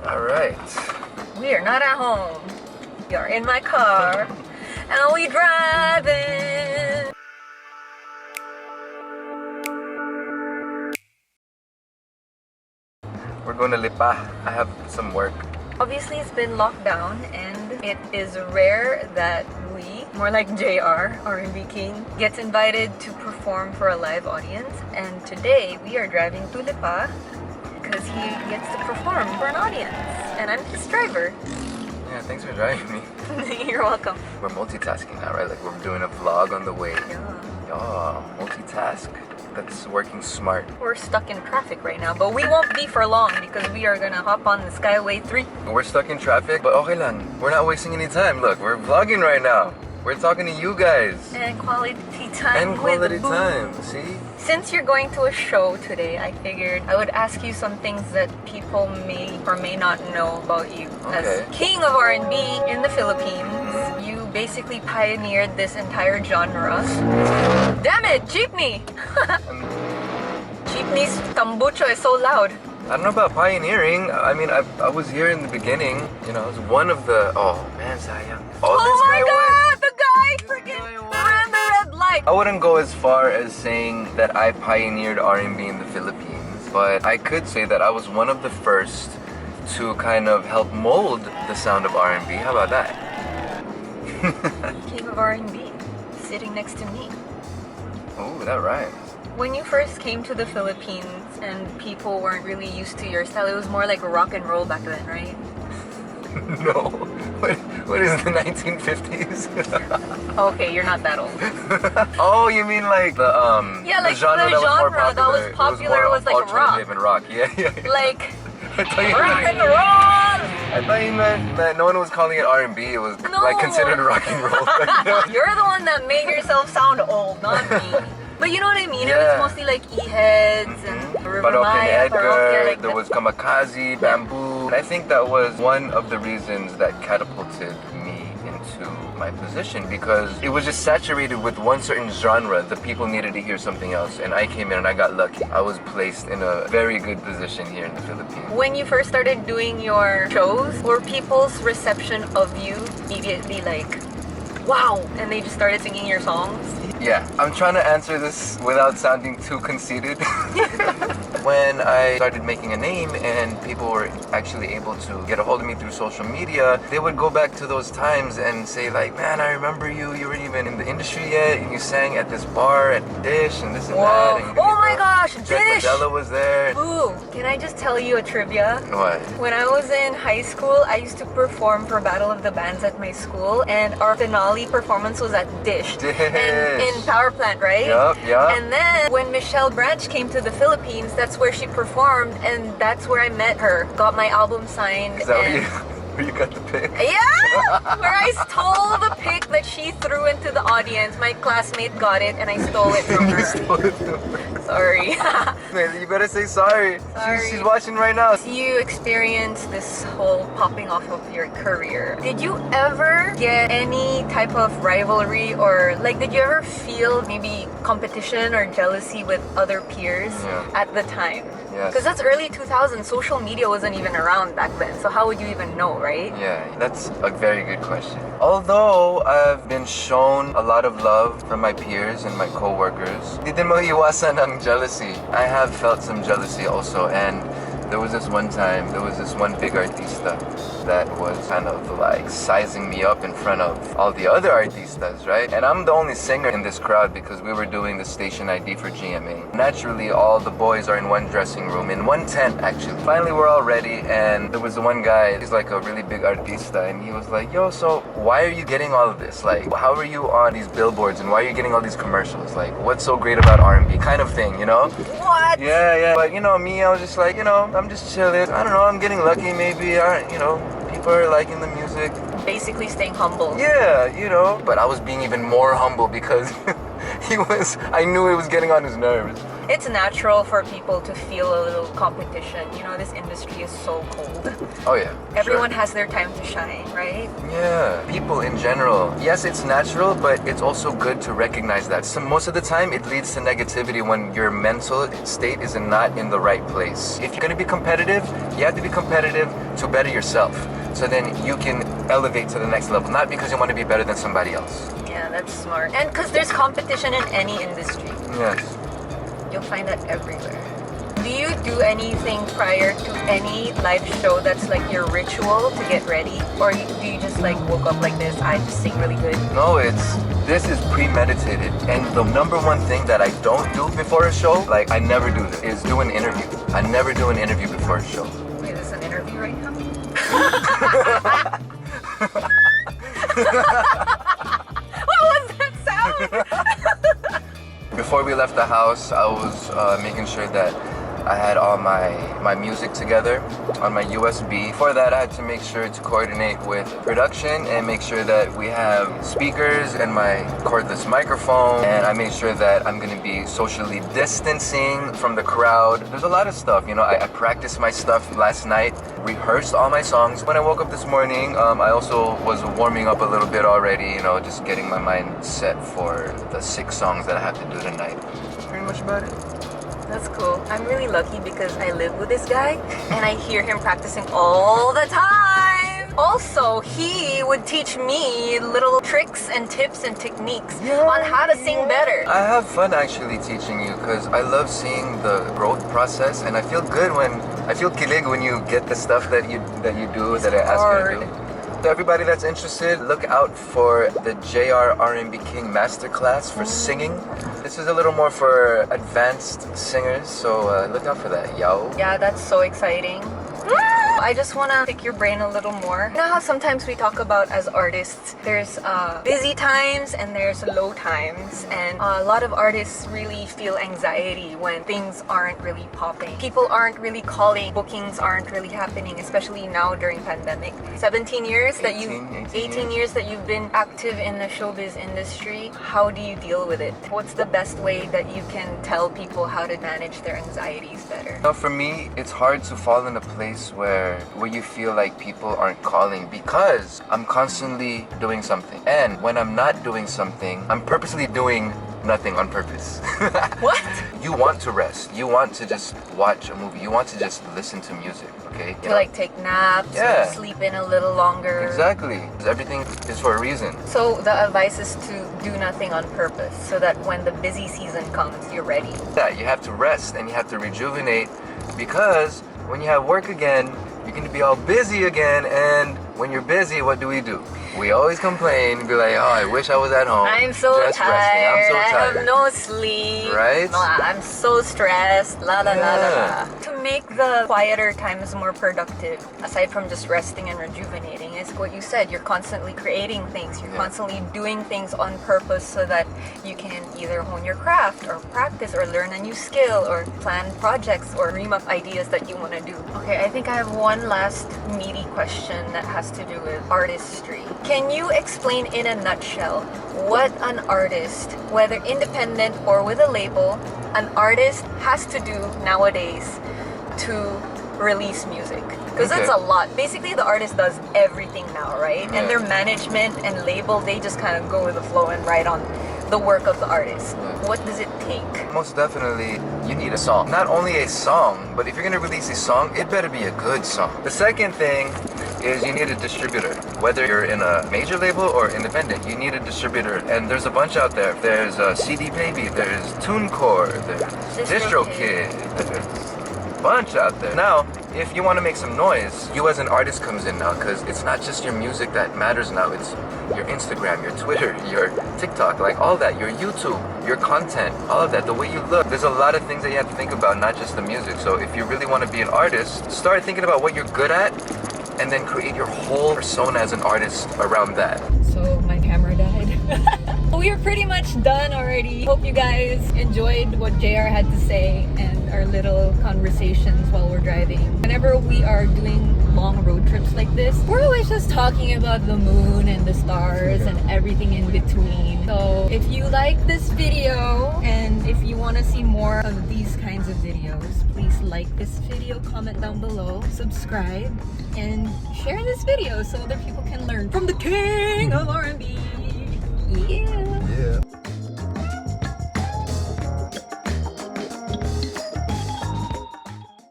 Alright. We are not at home. We are in my car. And we driving. We're going to Lipa. I have some work. Obviously, it's been locked down, and it is rare that we, more like JR, R&B King, gets invited to perform for a live audience. And today, we are driving to Lipa because he gets to perform for an audience. And I'm his driver. Yeah, thanks for driving me. You're welcome. We're multitasking now, right? Like we're doing a vlog on the way. Yeah. Oh, multitask. That's working smart. We're stuck in traffic right now, but we won't be for long because we are gonna hop on the Skyway 3. We're stuck in traffic, but okay lang. We're not wasting any time. Look, we're vlogging right now. We're talking to you guys. And quality time And quality with Boo. time, see? Since you're going to a show today, I figured I would ask you some things that people may or may not know about you. Okay. As king of R&B in the Philippines, you basically pioneered this entire genre. Damn it, jeepney! Jeepney's kombucha is so loud. I don't know about pioneering. I mean, I was here in the beginning. You know, I was one of the... Oh, man, sayang. Oh this my guy won. god, the guy This freaking guy won. ran the red light. I wouldn't go as far as saying that I pioneered R&B in the Philippines, but I could say that I was one of the first to kind of help mold the sound of R&B. How about that? King of R&B, sitting next to me. Oh, that rhymes. When you first came to the Philippines and people weren't really used to your style, it was more like rock and roll back then, right? No. What is the 1950s? Okay, you're not that old. Oh, you mean like the Yeah, like the genre, the that was more genre that was popular was like alternative and rock. Yeah. Like I thought you rock meant- and roll. I thought you meant that no one was calling it R&B. It was No. like considered rock and roll. You're the one that made yourself sound old, not me. But you know what I mean? It was Yeah. mostly like E-heads and River Baroque and Maya, Edgar, Baroque, like there that. was Kamikaze, Bamboo. And I think that was one of the reasons that catapulted me into my position because it was just saturated with one certain genre. The people needed to hear something else, and I came in and I got lucky. I was placed in a very good position here in the Philippines. When you first started doing your shows, were people's reception of you immediately like, wow, and they just started singing your songs? Yeah, I'm trying to answer this without sounding too conceited. When I started making a name and people were actually able to get a hold of me through social media, they would go back to those times and say like, man, I remember you weren't even in the industry yet and you sang at this bar at Dish and this and that. And Oh my gosh, Jack Dish! Mandela was there. Ooh, can I just tell you a trivia? What? When I was in high school, I used to perform for Battle of the Bands at my school, and our finale performance was at Dish. Dish. And in Power Plant, right? Yup. And then when Michelle Branch came to the Philippines, that's where she performed, and that's where I met her. Got my album signed. Is that and where you got the pic? yeah! Where I stole the pic that she threw into the audience. My classmate got it, and I stole it from You her. stole it from her. Sorry. Man, you better say sorry. Sorry. She's watching right now. You experienced this whole popping off of your career. Did you ever get any type of rivalry or like did you ever feel maybe competition or jealousy with other peers at the time? Yes. Because that's early 2000s. Social media wasn't even around back then. So how would you even know, right? Yeah, that's a very good question. Although I've been shown a lot of love from my peers and my co-workers, di din maiiwasan ang jealousy. I have felt some jealousy also, and there was this one time, there was this one big artista that was kind of like sizing me up in front of all the other artistas, right? And I'm the only singer in this crowd because we were doing the station ID for GMA. Naturally, all the boys are in one dressing room, in one tent actually. Finally, we're all ready, and there was the one guy, he's like a really big artista, and he was like, yo, so why are you getting all of this? Like, how are you on these billboards, and why are you getting all these commercials? Like, what's so great about R&B? Kind of thing, you know? What? Yeah. But you know, me, I was just like, you know, I'm just chilling. I don't know, I'm getting lucky maybe. You know, people are liking the music. Basically staying humble. Yeah, you know. But I was being even more humble because I knew it was getting on his nerves. It's natural for people to feel a little competition. You know, this industry is so cold. Oh yeah. Everyone sure. has their time to shine, right? Yeah, people in general. Yes, it's natural, but it's also good to recognize that. So most of the time, it leads to negativity when your mental state is not in the right place. If you're going to be competitive, you have to be competitive to better yourself. So then you can elevate to the next level, not because you want to be better than somebody else. Yeah, that's smart. And because there's competition in any industry. Yes. You'll find that everywhere. Do you do anything prior to any live show that's like your ritual to get ready? Or do you just like woke up like this, I just sing really good? No, this is premeditated. And the number one thing that I don't do before a show, like I never do this, is do an interview. I never do an interview before a show. Wait, is this an interview right now? What was that sound? Before we left the house, I was making sure that I had all my music together on my USB. For that, I had to make sure to coordinate with production and make sure that we have speakers and my cordless microphone. And I made sure that I'm gonna be socially distancing from the crowd. There's a lot of stuff, you know. I practiced my stuff last night, rehearsed all my songs. When I woke up this morning, I also was warming up a little bit already, you know, just getting my mind set for the 6 songs that I have to do tonight. Pretty much about it. That's cool. I'm really lucky because I live with this guy and I hear him practicing all the time. Also, he would teach me little tricks and tips and techniques on how to sing better. I have fun actually teaching you because I love seeing the growth process, and I feel good I feel kilig when you get the stuff that you do that I ask you to do. So everybody that's interested, look out for the JR R&B King Masterclass for singing. This is a little more for advanced singers, so look out for that, yo. Yeah, that's so exciting. I just want to pick your brain a little more. You know how sometimes we talk about as artists, there's busy times and there's low times, and a lot of artists really feel anxiety when things aren't really popping. People aren't really calling, bookings aren't really happening, especially now during pandemic. 17 years that you 18 years that you've been active in the showbiz industry. How do you deal with it? What's the best way that you can tell people how to manage their anxieties better? Now for me, it's hard to fall in a place where you feel like people aren't calling because I'm constantly doing something. And when I'm not doing something, I'm purposely doing nothing on purpose. What? You want to rest. You want to just watch a movie. You want to just listen to music, okay? To like take naps Yeah. or sleep in a little longer. Exactly. Everything is for a reason. So the advice is to do nothing on purpose so that when the busy season comes, you're ready. Yeah, you have to rest and you have to rejuvenate because when you have work again, you're going to be all busy again, and when you're busy, what do? We always complain and be like, oh, I wish I was at home. I'm so just tired. resting. I'm so I tired. have no sleep. Right? I'm so stressed. La la la la Yeah. la. To make the quieter times more productive, aside from just resting and rejuvenating, is what you said. You're constantly creating things. You're constantly doing things on purpose so that you can either hone your craft or practice or learn a new skill or plan projects or dream up ideas that you want to do. Okay, I think I have one last meaty question that has to do with artistry. Can you explain in a nutshell what an artist, whether independent or with a label, an artist has to do nowadays to release music? Because that's a lot. Basically, the artist does everything now, right? And their management and label, they just kind of go with the flow and ride on the work of the artist. What does it take? Most definitely, you need a song. Not only a song, but if you're going to release a song, it better be a good song. The second thing is you need a distributor. Whether you're in a major label or independent, you need a distributor. And there's a bunch out there. There's CD Baby, there's TuneCore, there's DistroKid, there's a bunch out there. Now, if you want to make some noise, you as an artist comes in now, because it's not just your music that matters now. It's your Instagram, your Twitter, your TikTok, like all that, your YouTube, your content, all of that, the way you look. There's a lot of things that you have to think about, not just the music. So if you really want to be an artist, start thinking about what you're good at and then create your whole persona as an artist around that. So my camera died. We are pretty much done already. Hope you guys enjoyed what JR had to say and our little conversations while we're driving. Whenever we are doing long road trips like this, we're always just talking about the moon and the stars and everything in between. So if you like this video and if you want to see more of these these kinds of videos, please like this video, comment down below, subscribe, and share this video so other people can learn from the king of R&B. Yeah.